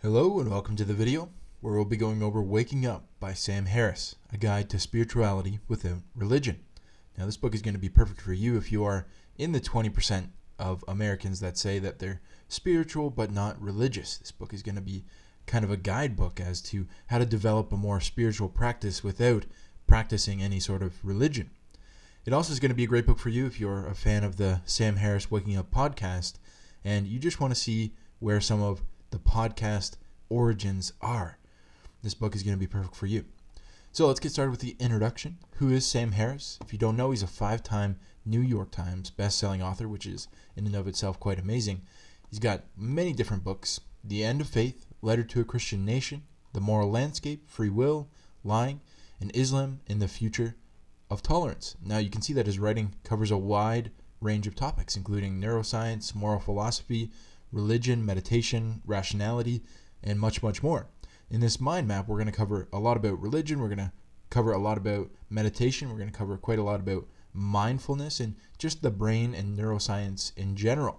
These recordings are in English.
Hello and welcome to the video where we'll be going over Waking Up by Sam Harris, a guide to spirituality without religion. Now this book is going to be perfect for you if you are in the 20% of Americans that say that they're spiritual but not religious. This book is going to be kind of a guidebook as to how to develop a more spiritual practice without practicing any sort of religion. It also is going to be a great book for you if you're a fan of the Sam Harris Waking Up podcast and you just want to see where some of the podcast origins are. This book is going to be perfect for you. So let's get started with the introduction. Who is Sam Harris? If you don't know, he's a 5-time New York Times best-selling author, which is in and of itself quite amazing. He's got many different books: The End of Faith, Letter to a Christian Nation, The Moral Landscape, Free Will, Lying, and Islam in the Future of Tolerance. Now you can see that his writing covers a wide range of topics, including neuroscience, moral philosophy, religion, meditation, rationality, and much, much more. In this mind map, we're going to cover a lot about religion, we're going to cover a lot about meditation, we're going to cover quite a lot about mindfulness and just the brain and neuroscience in general.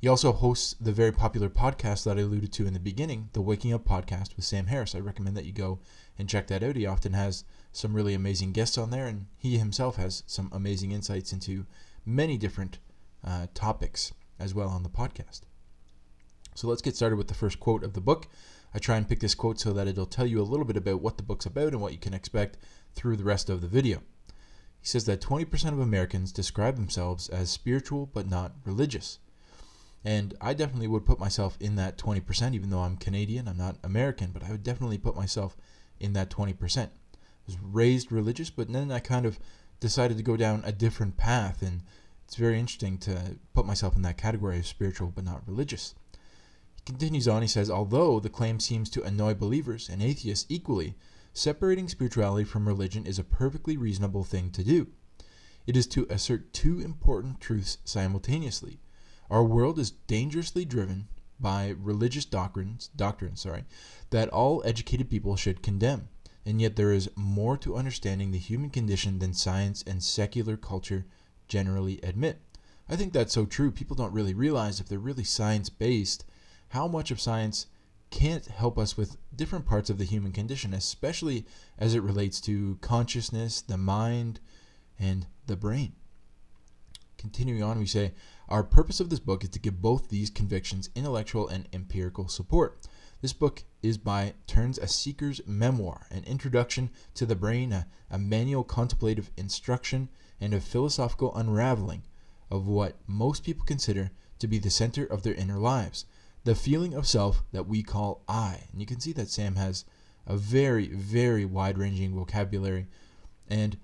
He also hosts the very popular podcast that I alluded to in the beginning, the Waking Up podcast with Sam Harris. I recommend that you go and check that out. He often has some really amazing guests on there, and he himself has some amazing insights into many different topics as well on the podcast. So let's get started with the first quote of the book. I try and pick this quote so that it'll tell you a little bit about what the book's about and what you can expect through the rest of the video. He says that 20% of Americans describe themselves as spiritual but not religious. And I definitely would put myself in that 20%, even though I'm Canadian, I'm not American, but I would definitely put myself in that 20%. I was raised religious, but then I kind of decided to go down a different path, and it's very interesting to put myself in that category of spiritual but not religious. He continues on, he says, although the claim seems to annoy believers and atheists equally, separating spirituality from religion is a perfectly reasonable thing to do. It is to assert two important truths simultaneously. Our world is dangerously driven by religious doctrines that all educated people should condemn, and yet there is more to understanding the human condition than science and secular culture generally admit. I think that's so true. People don't really realize, if they're really science-based, how much of science can't help us with different parts of the human condition, especially as it relates to consciousness, the mind, and the brain. Continuing on, we say, our purpose of this book is to give both these convictions intellectual and empirical support. This book is by turns a seeker's memoir, an introduction to the brain, a manual contemplative instruction, and a philosophical unraveling of what most people consider to be the center of their inner lives, the feeling of self that we call I. And you can see that Sam has a very, very wide-ranging vocabulary, and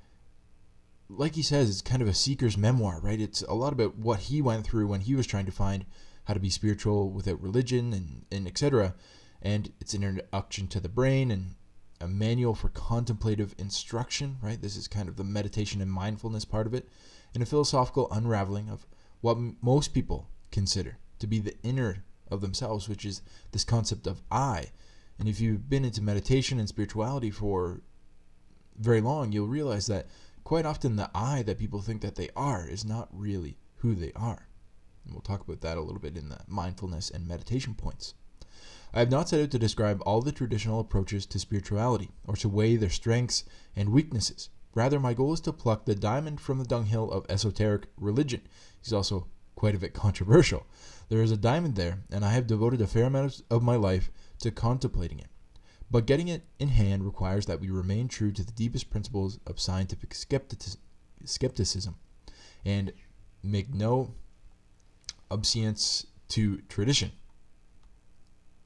like he says, it's kind of a seeker's memoir, right? It's a lot about what he went through when he was trying to find how to be spiritual without religion and etc. And it's an introduction to the brain and a manual for contemplative instruction, right? This is kind of the meditation and mindfulness part of it, and a philosophical unraveling of what most people consider to be the inner of themselves, which is this concept of I. And if you've been into meditation and spirituality for very long, you'll realize that quite often the I that people think that they are is not really who they are. And we'll talk about that a little bit in the mindfulness and meditation points. I have not set out to describe all the traditional approaches to spirituality or to weigh their strengths and weaknesses. Rather, my goal is to pluck the diamond from the dunghill of esoteric religion. He's also quite a bit controversial. There is a diamond there, and I have devoted a fair amount of my life to contemplating it. But getting it in hand requires that we remain true to the deepest principles of scientific skepticism and make no obeisance to tradition.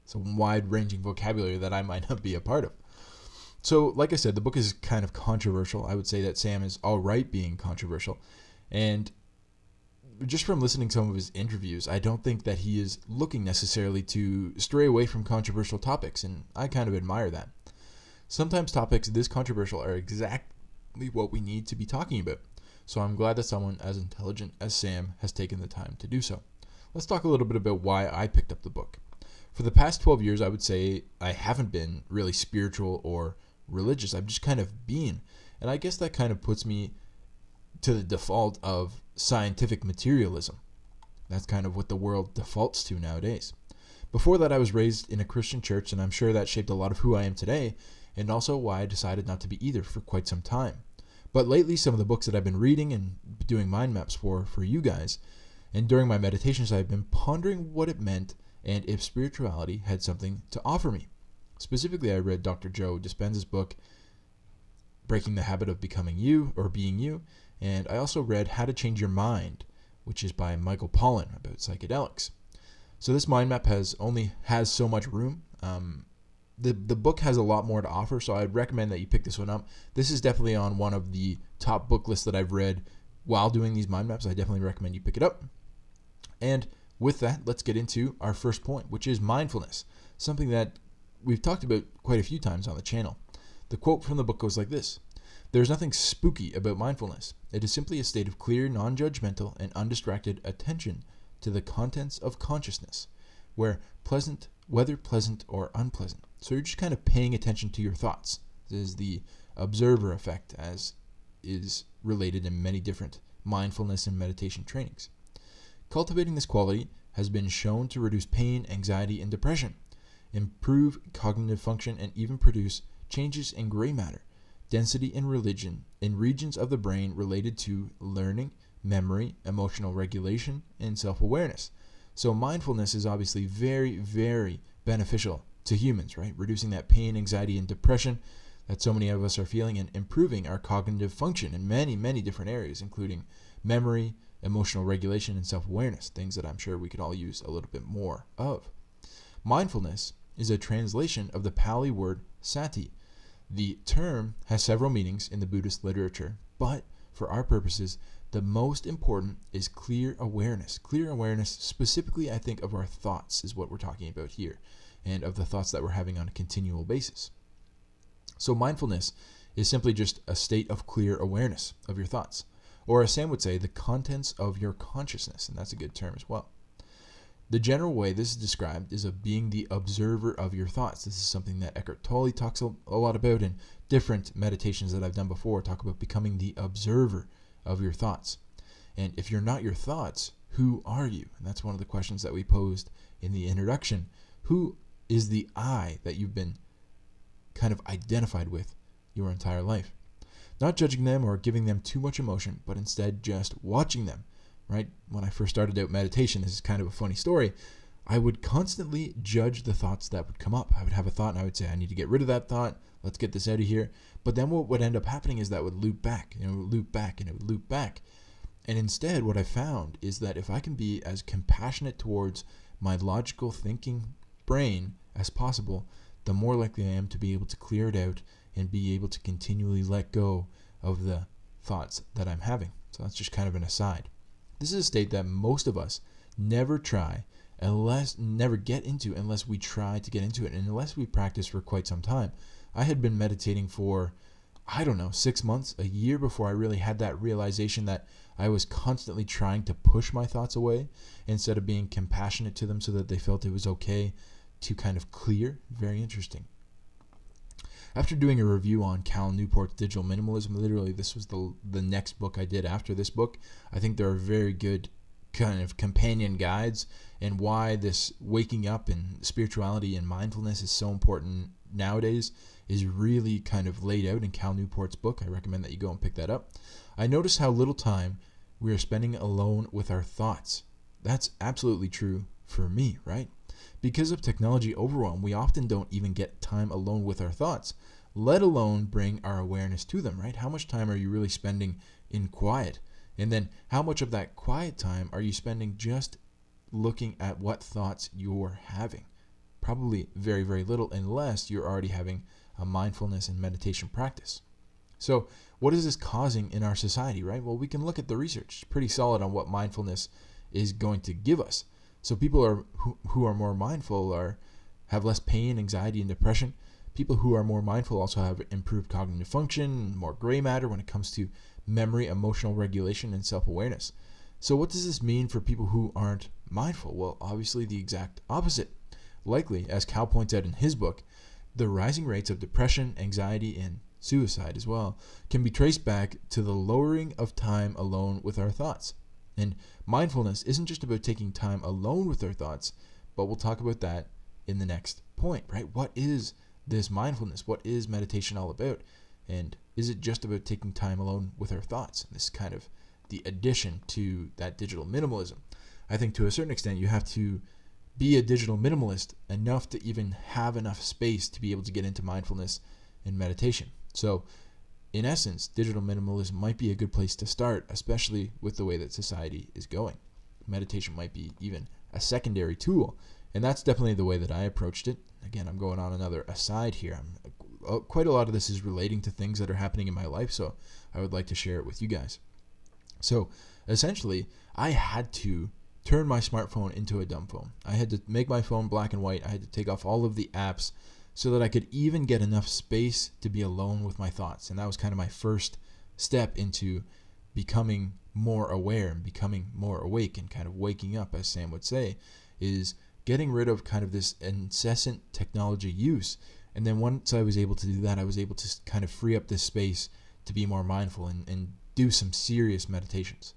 It's a wide-ranging vocabulary that I might not be a part of. So, like I said, the book is kind of controversial. I would say that Sam is all right being controversial. And just from listening to some of his interviews, I don't think that he is looking necessarily to stray away from controversial topics, and I kind of admire that. Sometimes topics this controversial are exactly what we need to be talking about, so I'm glad that someone as intelligent as Sam has taken the time to do so. Let's talk a little bit about why I picked up the book. For the past 12 years, I would say I haven't been really spiritual or religious. I've just kind of been, and I guess that kind of puts me to the default of scientific materialism. That's kind of what the world defaults to nowadays. Before that, I was raised in a Christian church, and I'm sure that shaped a lot of who I am today, and also why I decided not to be either for quite some time. But lately, some of the books that I've been reading and doing mind maps for you guys, and during my meditations, I've been pondering what it meant and if spirituality had something to offer me. Specifically, I read Dr. Joe Dispenza's book, Breaking the Habit of Becoming You, or Being You, and I also read How to Change Your Mind, which is by Michael Pollan about psychedelics. So this mind map only has so much room. The book has a lot more to offer, so I'd recommend that you pick this one up. This is definitely on one of the top book lists that I've read while doing these mind maps. I definitely recommend you pick it up. And with that, let's get into our first point, which is mindfulness, something that we've talked about quite a few times on the channel. The quote from the book goes like this: "There's nothing spooky about mindfulness. It is simply a state of clear, non-judgmental, and undistracted attention to the contents of consciousness, whether pleasant or unpleasant." So you're just kind of paying attention to your thoughts. This is the observer effect, as is related in many different mindfulness and meditation trainings. Cultivating this quality has been shown to reduce pain, anxiety, and depression, improve cognitive function, and even produce changes in gray matter, density in regions of the brain related to learning, memory, emotional regulation, and self-awareness. So mindfulness is obviously very, very beneficial to humans, right? Reducing that pain, anxiety, and depression that so many of us are feeling, and improving our cognitive function in many, many different areas, including memory, emotional regulation, and self-awareness, things that I'm sure we could all use a little bit more of. Mindfulness is a translation of the Pali word sati. The term has several meanings in the Buddhist literature, but for our purposes, the most important is clear awareness. Clear awareness, specifically, I think, of our thoughts is what we're talking about here, and of the thoughts that we're having on a continual basis. So mindfulness is simply just a state of clear awareness of your thoughts, or as Sam would say, the contents of your consciousness, and that's a good term as well. The general way this is described is of being the observer of your thoughts. This is something that Eckhart Tolle talks a lot about, and different meditations that I've done before talk about becoming the observer of your thoughts. And if you're not your thoughts, who are you? And that's one of the questions that we posed in the introduction. Who is the I that you've been kind of identified with your entire life? Not judging them or giving them too much emotion, but instead just watching them, right? When I first started out meditation, this is kind of a funny story, I would constantly judge the thoughts that would come up. I would have a thought and I would say, I need to get rid of that thought. Let's get this out of here. But then what would end up happening is that would loop back, and it would loop back, and it would loop back. And instead, what I found is that if I can be as compassionate towards my logical thinking brain as possible, the more likely I am to be able to clear it out and be able to continually let go of the thoughts that I'm having. So that's just kind of an aside. This is a state that most of us never get into unless we try to get into it, and unless we practice for quite some time. I had been meditating for, 6 months, a year, before I really had that realization that I was constantly trying to push my thoughts away instead of being compassionate to them so that they felt it was okay to kind of clear. Very interesting. After doing a review on Cal Newport's Digital Minimalism, literally this was the next book I did after this book. I think there are very good kind of companion guides, and why this waking up and spirituality and mindfulness is so important nowadays is really kind of laid out in Cal Newport's book. I recommend that you go and pick that up. I notice how little time we are spending alone with our thoughts. That's absolutely true for me, right? Because of technology overwhelm, we often don't even get time alone with our thoughts, let alone bring our awareness to them, right? How much time are you really spending in quiet? And then how much of that quiet time are you spending just looking at what thoughts you're having? Probably very, very little, unless you're already having a mindfulness and meditation practice. So what is this causing in our society, right? Well, we can look at the research. It's pretty solid on what mindfulness is going to give us. So people who are more mindful have less pain, anxiety, and depression. People who are more mindful also have improved cognitive function, more gray matter when it comes to memory, emotional regulation, and self-awareness. So what does this mean for people who aren't mindful? Well, obviously the exact opposite. Likely, as Cal points out in his book, the rising rates of depression, anxiety, and suicide as well can be traced back to the lowering of time alone with our thoughts. And mindfulness isn't just about taking time alone with our thoughts, but we'll talk about that in the next point, right? What is this mindfulness? What is meditation all about? And is it just about taking time alone with our thoughts? And this is kind of the addition to that digital minimalism. I think to a certain extent, you have to be a digital minimalist enough to even have enough space to be able to get into mindfulness and meditation. So in essence, digital minimalism might be a good place to start, especially with the way that society is going. Meditation might be even a secondary tool, and that's definitely the way that I approached it. Again, I'm going on another aside here. Quite a lot of this is relating to things that are happening in my life, so I would like to share it with you guys. So essentially, I had to turn my smartphone into a dumb phone. I had to make my phone black and white. I had to take off all of the apps so that I could even get enough space to be alone with my thoughts. And that was kind of my first step into becoming more aware and becoming more awake and kind of waking up, as Sam would say, is getting rid of kind of this incessant technology use. And then once I was able to do that, I was able to kind of free up this space to be more mindful and do some serious meditations.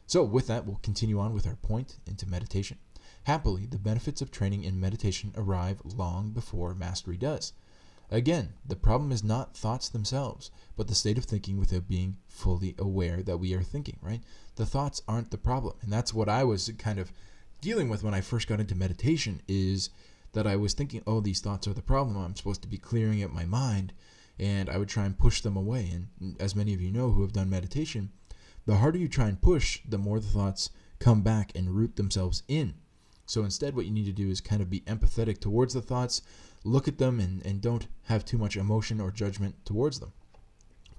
So with that, we'll continue on with our point into meditation. Happily, the benefits of training in meditation arrive long before mastery does. Again, the problem is not thoughts themselves, but the state of thinking without being fully aware that we are thinking, right? The thoughts aren't the problem. And that's what I was kind of dealing with when I first got into meditation, is that I was thinking, oh, these thoughts are the problem. I'm supposed to be clearing out my mind, and I would try and push them away. And as many of you know who have done meditation, the harder you try and push, the more the thoughts come back and root themselves in. So instead, what you need to do is kind of be empathetic towards the thoughts, look at them, and don't have too much emotion or judgment towards them.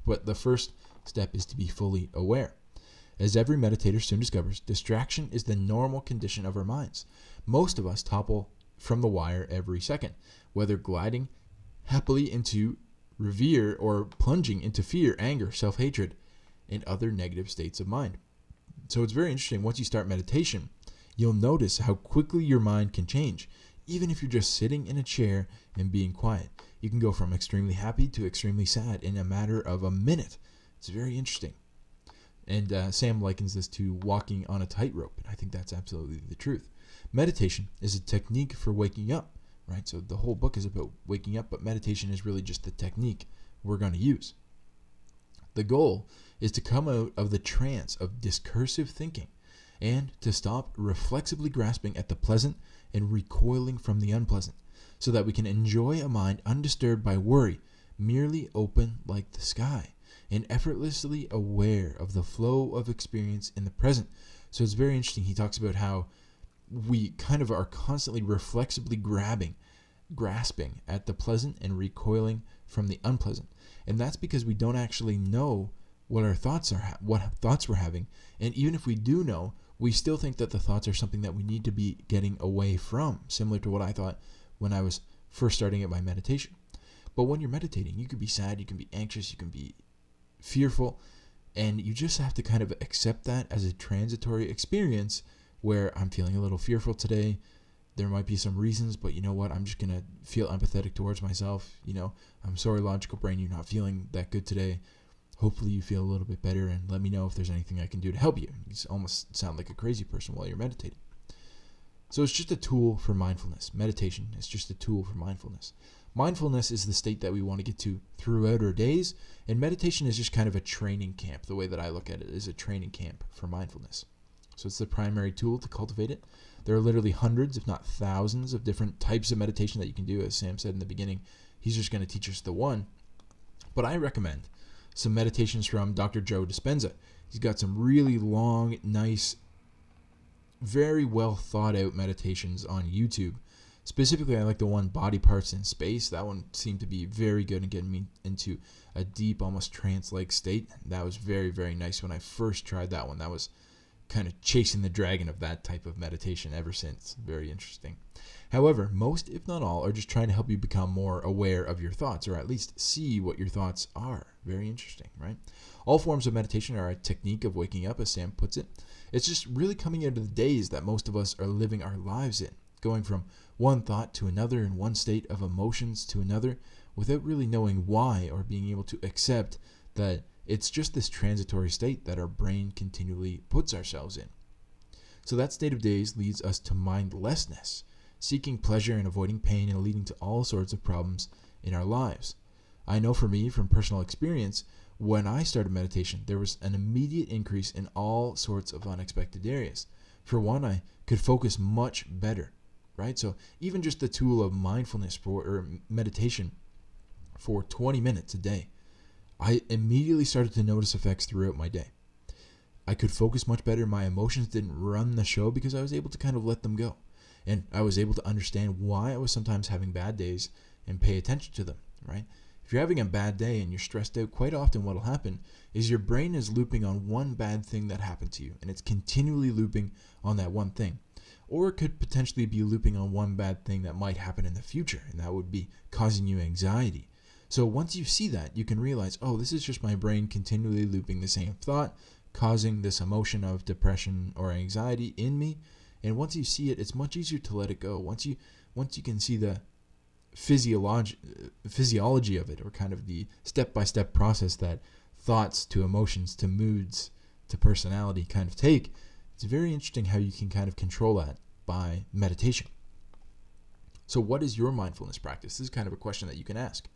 But the first step is to be fully aware. As every meditator soon discovers, distraction is the normal condition of our minds. Most of us topple from the wire every second, whether gliding happily into revere or plunging into fear, anger, self-hatred, and other negative states of mind. So it's very interesting. Once you start meditation, you'll notice how quickly your mind can change. Even if you're just sitting in a chair and being quiet, you can go from extremely happy to extremely sad in a matter of a minute. It's very interesting. And Sam likens this to walking on a tightrope, and I think that's absolutely the truth. Meditation is a technique for waking up, right? So the whole book is about waking up, but meditation is really just the technique we're going to use. The goal is to come out of the trance of discursive thinking and to stop reflexively grasping at the pleasant and recoiling from the unpleasant, so that we can enjoy a mind undisturbed by worry, merely open like the sky, and effortlessly aware of the flow of experience in the present. So it's very interesting. He talks about how we kind of are constantly reflexively grasping at the pleasant and recoiling from the unpleasant. And that's because we don't actually know what our thoughts are, what thoughts we're having. And even if we do know, we still think that the thoughts are something that we need to be getting away from, similar to what I thought when I was first starting at my meditation. But when you're meditating, you can be sad, you can be anxious, you can be fearful, and you just have to kind of accept that as a transitory experience where I'm feeling a little fearful today. There might be some reasons, but you know what? I'm just going to feel empathetic towards myself. I'm sorry, logical brain, you're not feeling that good today. Hopefully you feel a little bit better, and let me know if there's anything I can do to help you. You almost sound like a crazy person while you're meditating. So it's just a tool for mindfulness. Meditation is just a tool for mindfulness. Mindfulness is the state that we want to get to throughout our days, and meditation is just kind of a training camp. The way that I look at it is a training camp for mindfulness. So it's the primary tool to cultivate it. There are literally hundreds, if not thousands, of different types of meditation that you can do. As Sam said in the beginning, he's just going to teach us the one. But I recommend some meditations from Dr. Joe Dispenza. He's got some really long, nice, very well thought out meditations on YouTube. Specifically, I like the one Body Parts in Space. That one seemed to be very good in getting me into a deep, almost trance-like state. That was very, very nice when I first tried that one. That was kind of chasing the dragon of that type of meditation ever since. Very interesting. However, most, if not all, are just trying to help you become more aware of your thoughts, or at least see what your thoughts are. Very interesting, right? All forms of meditation are a technique of waking up, as Sam puts it. It's just really coming out of the days that most of us are living our lives in, going from one thought to another and one state of emotions to another, without really knowing why or being able to accept that it's just this transitory state that our brain continually puts ourselves in. So that state of days leads us to mindlessness, seeking pleasure and avoiding pain and leading to all sorts of problems in our lives. I know for me, from personal experience, when I started meditation, there was an immediate increase in all sorts of unexpected areas. For one, I could focus much better, right? So even just the tool of mindfulness or meditation for 20 minutes a day, I immediately started to notice effects throughout my day. I could focus much better. My emotions didn't run the show because I was able to kind of let them go. And I was able to understand why I was sometimes having bad days and pay attention to them, right? If you're having a bad day and you're stressed out, quite often what will happen is your brain is looping on one bad thing that happened to you, and it's continually looping on that one thing. Or it could potentially be looping on one bad thing that might happen in the future, and that would be causing you anxiety. So once you see that, you can realize, oh, this is just my brain continually looping the same thought, causing this emotion of depression or anxiety in me. And once you see it, it's much easier to let it go. Once you can see the physiology of it, or kind of the step-by-step process that thoughts to emotions to moods to personality kind of take, it's very interesting how you can kind of control that by meditation. So what is your mindfulness practice? This is kind of a question that you can ask.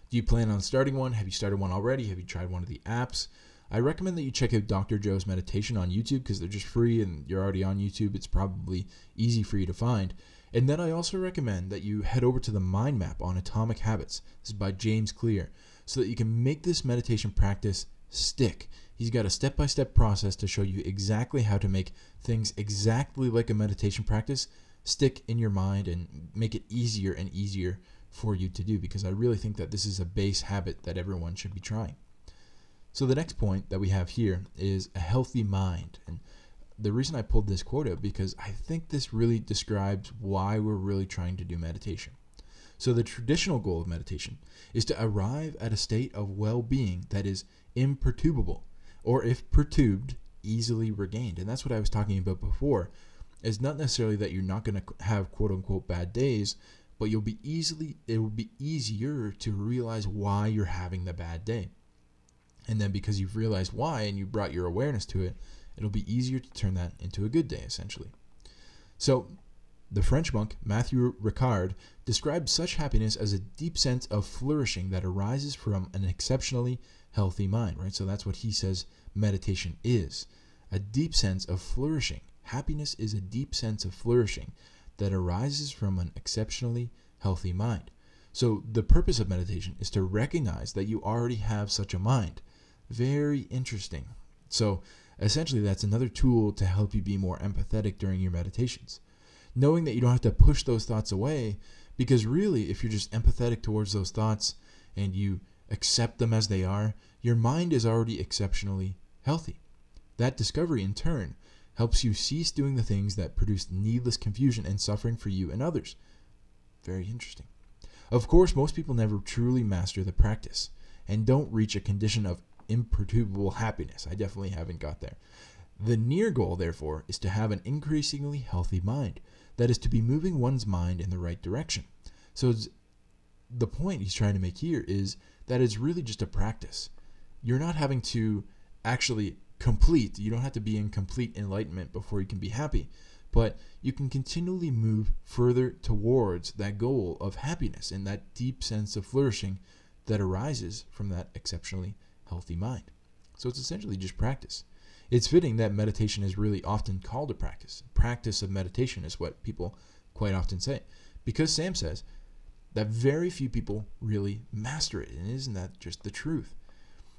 Do you plan on starting one? Have you started one already? Have you tried one of the apps? I recommend that you check out Dr. Joe's meditation on YouTube because they're just free and you're already on YouTube. It's probably easy for you to find. And then I also recommend that you head over to the Mind Map on Atomic Habits. This is by James Clear, so that you can make this meditation practice stick. He's got a step-by-step process to show you exactly how to make things exactly like a meditation practice stick in your mind and make it easier and easier for you to do, because I really think that this is a base habit that everyone should be trying. So the next point that we have here is a healthy mind. And the reason I pulled this quote out because I think this really describes why we're really trying to do meditation. So the traditional goal of meditation is to arrive at a state of well-being that is imperturbable, or if perturbed, easily regained. And that's what I was talking about before. It's not necessarily that you're not going to have quote-unquote bad days, but it will be easier to realize why you're having the bad day. And then because you've realized why and you brought your awareness to it, it'll be easier to turn that into a good day, essentially. So the French monk Matthew Ricard described such happiness as a deep sense of flourishing that arises from an exceptionally healthy mind, right? So that's what he says meditation is, a deep sense of flourishing. Happiness is a deep sense of flourishing that arises from an exceptionally healthy mind. So the purpose of meditation is to recognize that you already have such a mind. Very interesting. So essentially, that's another tool to help you be more empathetic during your meditations. Knowing that you don't have to push those thoughts away, because really, if you're just empathetic towards those thoughts and you accept them as they are, your mind is already exceptionally healthy. That discovery, in turn, helps you cease doing the things that produce needless confusion and suffering for you and others. Very interesting. Of course, most people never truly master the practice and don't reach a condition of imperturbable happiness. I definitely haven't got there. The near goal, therefore, is to have an increasingly healthy mind. That is to be moving one's mind in the right direction. So the point he's trying to make here is that it's really just a practice. You're not having to actually you don't have to be in complete enlightenment before you can be happy, but you can continually move further towards that goal of happiness and that deep sense of flourishing that arises from that exceptionally healthy mind. So it's essentially just practice. It's fitting that meditation is really often called a practice. Practice of meditation is what people quite often say, because Sam says that very few people really master it, and isn't that just the truth?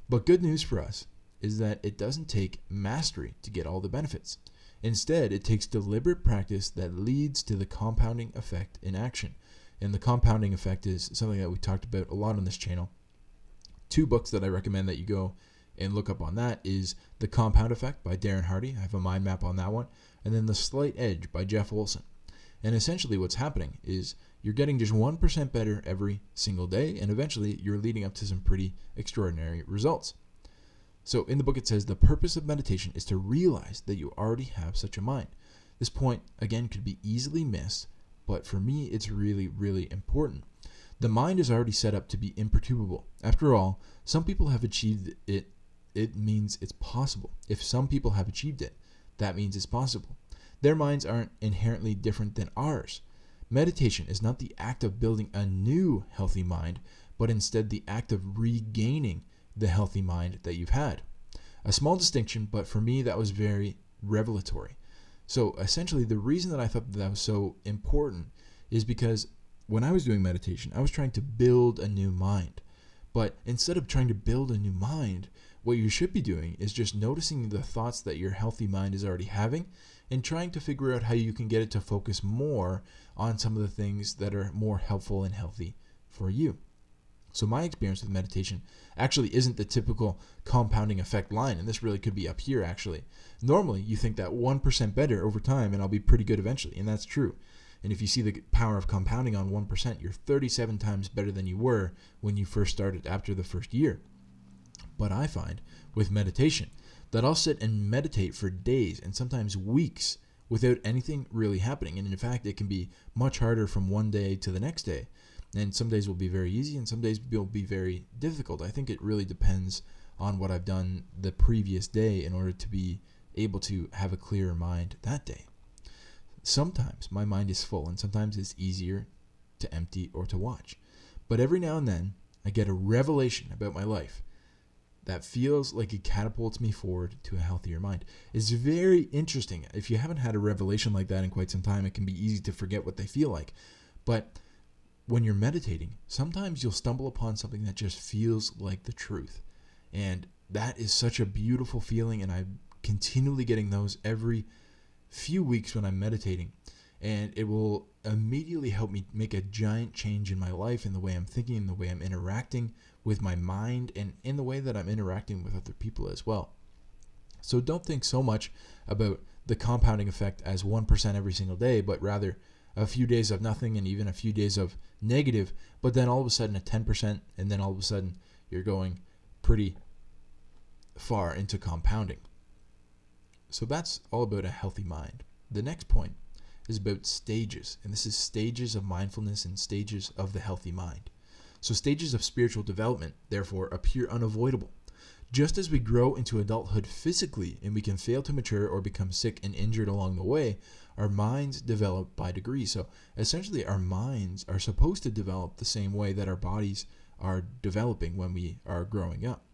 But good news for us is that it doesn't take mastery to get all the benefits. Instead, it takes deliberate practice that leads to the compounding effect in action. And the compounding effect is something that we talked about a lot on this channel. 2 books that I recommend that you go and look up on that is The Compound Effect by Darren Hardy. I have a mind map on that one. And then The Slight Edge by Jeff Olson. And essentially what's happening is you're getting just 1% better every single day, and eventually you're leading up to some pretty extraordinary results. So in the book it says the purpose of meditation is to realize that you already have such a mind. This point, again, could be easily missed, but for me it's really, really important. The mind is already set up to be imperturbable. After all, some people have achieved it. It means it's possible. If some people have achieved it, that means it's possible. Their minds aren't inherently different than ours. meditation is not the act of building a new healthy mind, but instead the act of regaining the healthy mind that you've had. A small distinction, but for me that was very revelatory. So essentially, the reason that I thought that was so important is because when I was doing meditation, I was trying to build a new mind. But instead of trying to build a new mind, what you should be doing is just noticing the thoughts that your healthy mind is already having and trying to figure out how you can get it to focus more on some of the things that are more helpful and healthy for you. So my experience with meditation actually isn't the typical compounding effect line, and this really could be up here actually. Normally, you think that 1% better over time and I'll be pretty good eventually, and that's true. And if you see the power of compounding on 1%, you're 37 times better than you were when you first started after the first year. But I find with meditation that I'll sit and meditate for days and sometimes weeks without anything really happening. And in fact, it can be much harder from one day to the next day. And some days will be very easy and some days will be very difficult. I think it really depends on what I've done the previous day in order to be able to have a clearer mind that day. Sometimes my mind is full and sometimes it's easier to empty or to watch. But every now and then I get a revelation about my life that feels like it catapults me forward to a healthier mind. It's very interesting. If you haven't had a revelation like that in quite some time, it can be easy to forget what they feel like. But when you're meditating, sometimes you'll stumble upon something that just feels like the truth. And that is such a beautiful feeling, and I'm continually getting those every few weeks when I'm meditating. And it will immediately help me make a giant change in my life, in the way I'm thinking, in the way I'm interacting with my mind, and in the way that I'm interacting with other people as well. So don't think so much about the compounding effect as 1% every single day, but rather a few days of nothing and even a few days of negative, but then all of a sudden a 10%, and then all of a sudden you're going pretty far into compounding. So that's all about a healthy mind. The next point is about stages, and this is stages of mindfulness and stages of the healthy mind. So stages of spiritual development, therefore, appear unavoidable. Just as we grow into adulthood physically and we can fail to mature or become sick and injured along the way, our minds develop by degrees. So essentially our minds are supposed to develop the same way that our bodies are developing when we are growing up.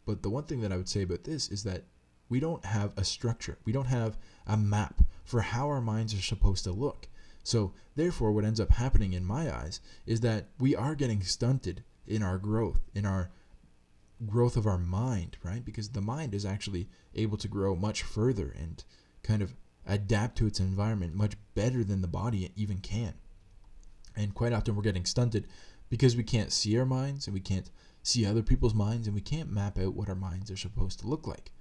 But the one thing that I would say about this is that we don't have a structure. We don't have a map for how our minds are supposed to look. So therefore, what ends up happening in my eyes is that we are getting stunted in our growth of our mind, right? Because the mind is actually able to grow much further and kind of adapt to its environment much better than the body even can. And quite often we're getting stunted because we can't see our minds and we can't see other people's minds and we can't map out what our minds are supposed to look like.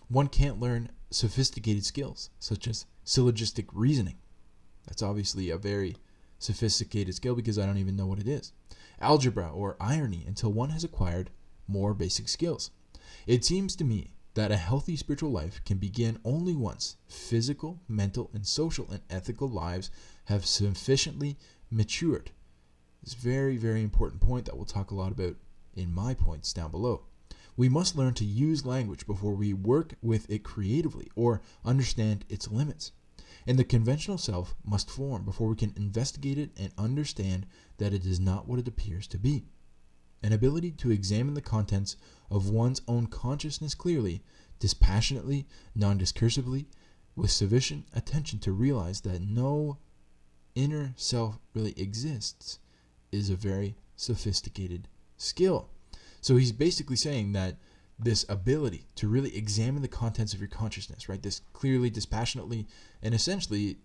One can't learn sophisticated skills such as syllogistic reasoning. That's obviously a very sophisticated skill because I don't even know what it is. Algebra or irony until one has acquired more basic skills. It seems to me that a healthy spiritual life can begin only once physical, mental, and social and ethical lives have sufficiently matured. It's a very, very important point that we'll talk a lot about in my points down below. We must learn to use language before we work with it creatively or understand its limits. And the conventional self must form before we can investigate it and understand that it is not what it appears to be. An ability to examine the contents of one's own consciousness clearly, dispassionately, non-discursively, with sufficient attention to realize that no inner self really exists, is a very sophisticated skill. So he's basically saying that this ability to really examine the contents of your consciousness, right? This clearly, dispassionately, and essentially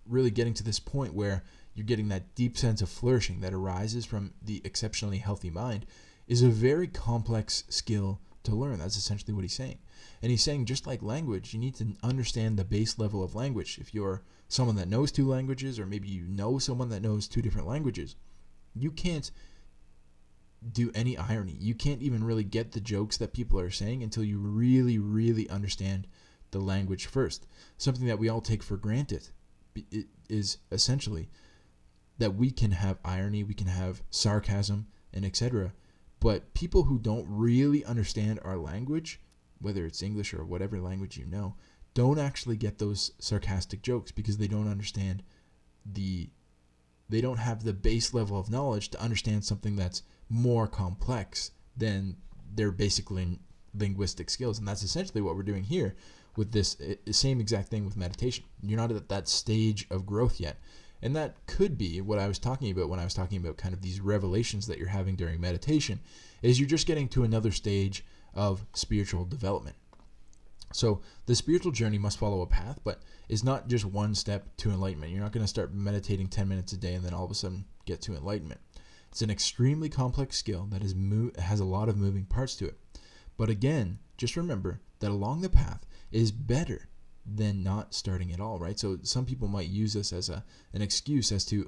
really getting to this point where you're getting that deep sense of flourishing that arises from the exceptionally healthy mind is a very complex skill to learn. That's essentially what he's saying. And he's saying just like language, you need to understand the base level of language. If you're someone that knows two languages, or maybe you know someone that knows two different languages, you can't do any irony. You can't even really get the jokes that people are saying until you really, really understand the language first. Something that we all take for granted is essentially that we can have irony, we can have sarcasm, and etc. But people who don't really understand our language, whether it's English or whatever language you know, don't actually get those sarcastic jokes because they don't understand the they don't have the base level of knowledge to understand something that's more complex than their basic linguistic skills. And that's essentially what we're doing here with this same exact thing with meditation. You're not at that stage of growth yet. And that could be what I was talking about when I was talking about kind of these revelations that you're having during meditation, is you're just getting to another stage of spiritual development. So the spiritual journey must follow a path, but it's not just one step to enlightenment. You're not going to start meditating 10 minutes a day and then all of a sudden get to enlightenment. It's an extremely complex skill that has a lot of moving parts to it. But again, just remember that along the path is better than not starting at all, right? So some people might use this as an excuse as to,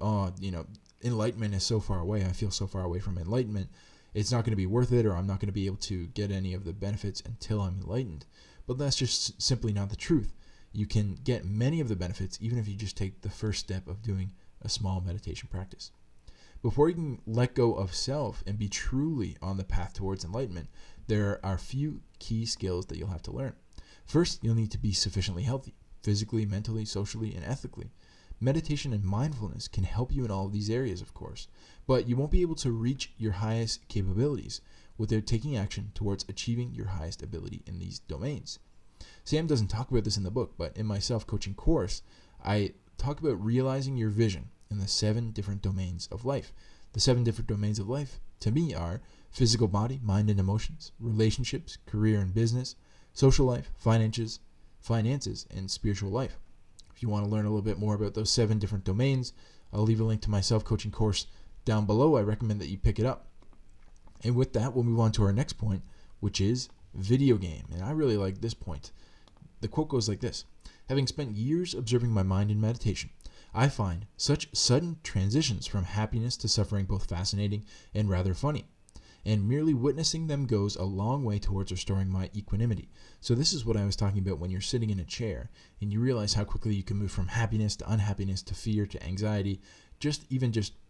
enlightenment is so far away. I feel so far away from enlightenment. It's not going to be worth it, or I'm not going to be able to get any of the benefits until I'm enlightened. But that's just simply not the truth. You can get many of the benefits even if you just take the first step of doing a small meditation practice. Before you can let go of self and be truly on the path towards enlightenment, there are a few key skills that you'll have to learn. First, you'll need to be sufficiently healthy, physically, mentally, socially, and ethically. Meditation and mindfulness can help you in all of these areas, of course, but you won't be able to reach your highest capabilities without taking action towards achieving your highest ability in these domains. Sam doesn't talk about this in the book, but in my self-coaching course, I talk about realizing your vision in the 7 different domains of life. The 7 different domains of life, to me, are physical body, mind and emotions, relationships, career and business, social life, finances, and spiritual life. If you want to learn a little bit more about those 7 different domains, I'll leave a link to my self-coaching course down below. I recommend that you pick it up. And with that, we'll move on to our next point, which is video game. And I really like this point. The quote goes like this: "Having spent years observing my mind in meditation, I find such sudden transitions from happiness to suffering both fascinating and rather funny. And merely witnessing them goes a long way towards restoring my equanimity." So this is what I was talking about when you're sitting in a chair and you realize how quickly you can move from happiness to unhappiness to fear to anxiety, just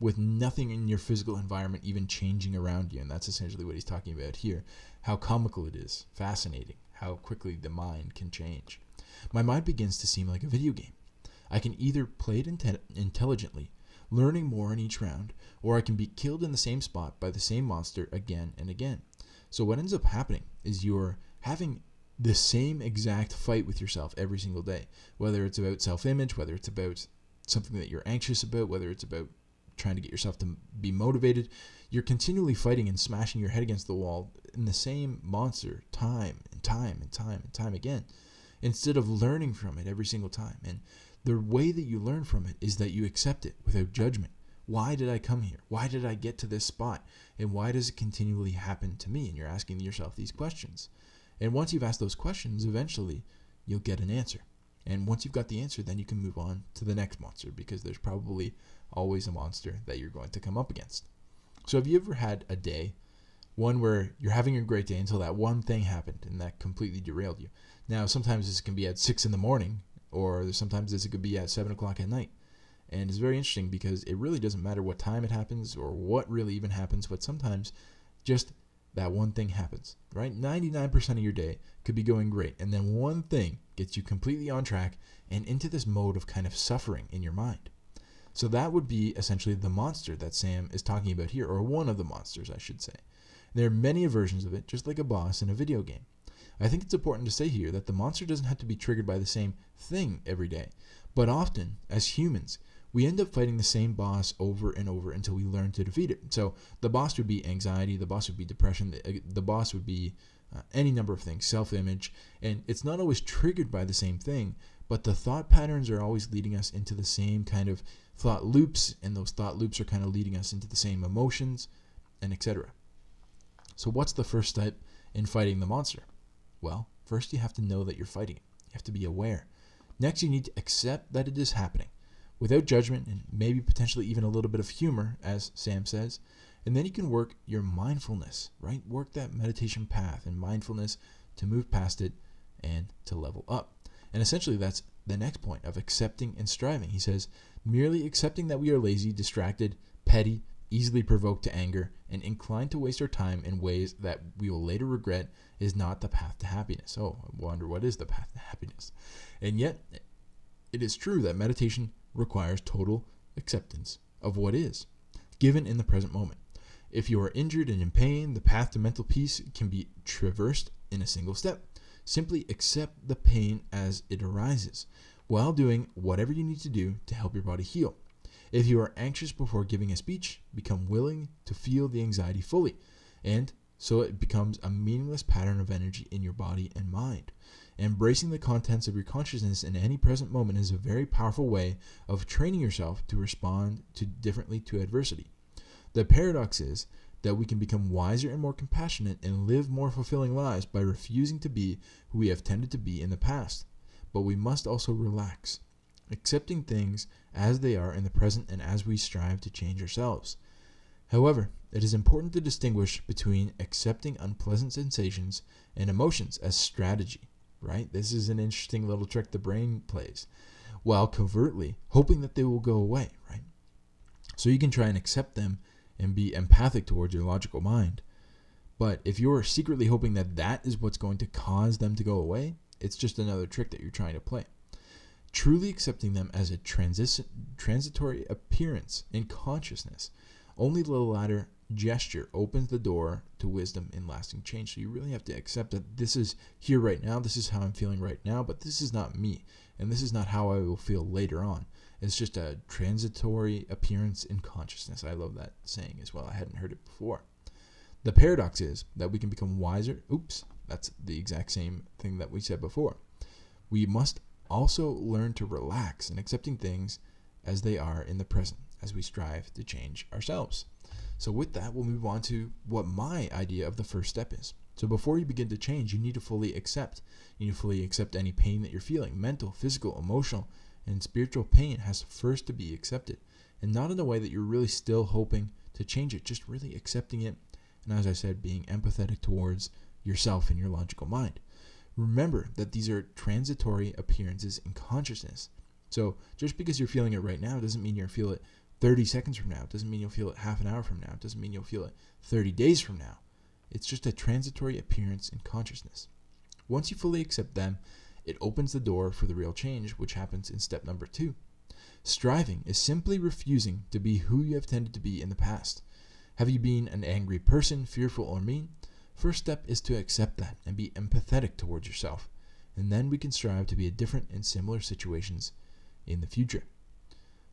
with nothing in your physical environment even changing around you. And that's essentially what he's talking about here. How comical it is, fascinating, how quickly the mind can change. My mind begins to seem like a video game. I can either play it intelligently, learning more in each round, or I can be killed in the same spot by the same monster again and again. So what ends up happening is you're having the same exact fight with yourself every single day, whether it's about self-image, whether it's about something that you're anxious about, whether it's about trying to get yourself to be motivated. You're continually fighting and smashing your head against the wall in the same monster time and time again, instead of learning from it every single time. And the way that you learn from it is that you accept it without judgment. Why did I come here? Why did I get to this spot? And why does it continually happen to me? And you're asking yourself these questions. And once you've asked those questions, eventually you'll get an answer. And once you've got the answer, then you can move on to the next monster, because there's probably always a monster that you're going to come up against. So have you ever had a day, one where you're having a great day until that one thing happened and that completely derailed you? Now, sometimes this can be at 6 a.m, or sometimes this could be at 7 o'clock at night. And it's very interesting because it really doesn't matter what time it happens or what really even happens, but sometimes just that one thing happens, right? 99% of your day could be going great, and then one thing gets you completely on track and into this mode of kind of suffering in your mind. So that would be essentially the monster that Sam is talking about here, or one of the monsters, I should say. There are many versions of it, just like a boss in a video game. I think it's important to say here that the monster doesn't have to be triggered by the same thing every day, but often, as humans, we end up fighting the same boss over and over until we learn to defeat it. So the boss would be anxiety, the boss would be depression, the boss would be any number of things, self-image, and it's not always triggered by the same thing, but the thought patterns are always leading us into the same kind of thought loops, and those thought loops are kind of leading us into the same emotions, and etc. So what's the first step in fighting the monster? Well, first you have to know that you're fighting it. You have to be aware. Next, you need to accept that it is happening, without judgment and maybe potentially even a little bit of humor, as Sam says. And then you can work your mindfulness, right? Work that meditation path and mindfulness to move past it and to level up. And essentially that's the next point of accepting and striving. He says, merely accepting that we are lazy, distracted, petty, easily provoked to anger, and inclined to waste our time in ways that we will later regret is not the path to happiness. Oh, I wonder what is the path to happiness. And yet, it is true that meditation requires total acceptance of what is, given in the present moment. If you are injured and in pain, the path to mental peace can be traversed in a single step. Simply accept the pain as it arises, while doing whatever you need to do to help your body heal. If you are anxious before giving a speech, become willing to feel the anxiety fully, and so it becomes a meaningless pattern of energy in your body and mind. Embracing the contents of your consciousness in any present moment is a very powerful way of training yourself to respond differently to adversity. The paradox is that we can become wiser and more compassionate and live more fulfilling lives by refusing to be who we have tended to be in the past. But we must also relax, accepting things as they are in the present and as we strive to change ourselves. However, it is important to distinguish between accepting unpleasant sensations and emotions as strategy, right? This is an interesting little trick the brain plays, while covertly hoping that they will go away, right? So you can try and accept them and be empathic towards your logical mind. But if you're secretly hoping that that is what's going to cause them to go away, it's just another trick that you're trying to play. Truly accepting them as a transitory appearance in consciousness, only the latter gesture opens the door to wisdom and lasting change. So you really have to accept that this is here right now, this is how I'm feeling right now, but this is not me, and this is not how I will feel later on. It's just a transitory appearance in consciousness. I love that saying as well. I hadn't heard it before. The paradox is that we can become wiser. Oops, that's the exact same thing that we said before. We must also learn to relax in accepting things as they are in the present as we strive to change ourselves. So with that, we'll move on to what my idea of the first step is. So before you begin to change, you need to fully accept. You need to fully accept any pain that you're feeling. Mental, physical, emotional, and spiritual pain has first to be accepted. And not in a way that you're really still hoping to change it, just really accepting it. And as I said, being empathetic towards yourself and your logical mind. Remember that these are transitory appearances in consciousness. So just because you're feeling it right now doesn't mean you'll feel it 30 seconds from now. It doesn't mean you'll feel it half an hour from now. It doesn't mean you'll feel it 30 days from now. It's just a transitory appearance in consciousness. Once you fully accept them, it opens the door for the real change, which happens in step number 2. Striving is simply refusing to be who you have tended to be in the past. Have you been an angry person, fearful, or mean? First step is to accept that and be empathetic towards yourself. And then we can strive to be different in similar situations in the future.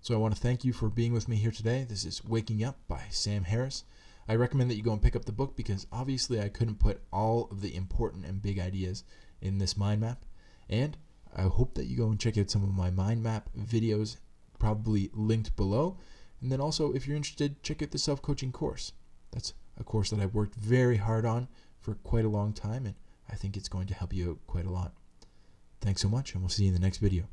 So I want to thank you for being with me here today. This is Waking Up by Sam Harris. I recommend that you go and pick up the book because obviously I couldn't put all of the important and big ideas in this mind map. And I hope that you go and check out some of my mind map videos, probably linked below. And then also, if you're interested, check out the self-coaching course. That's a course that I've worked very hard on for quite a long time, and I think it's going to help you out quite a lot. Thanks so much, and we'll see you in the next video.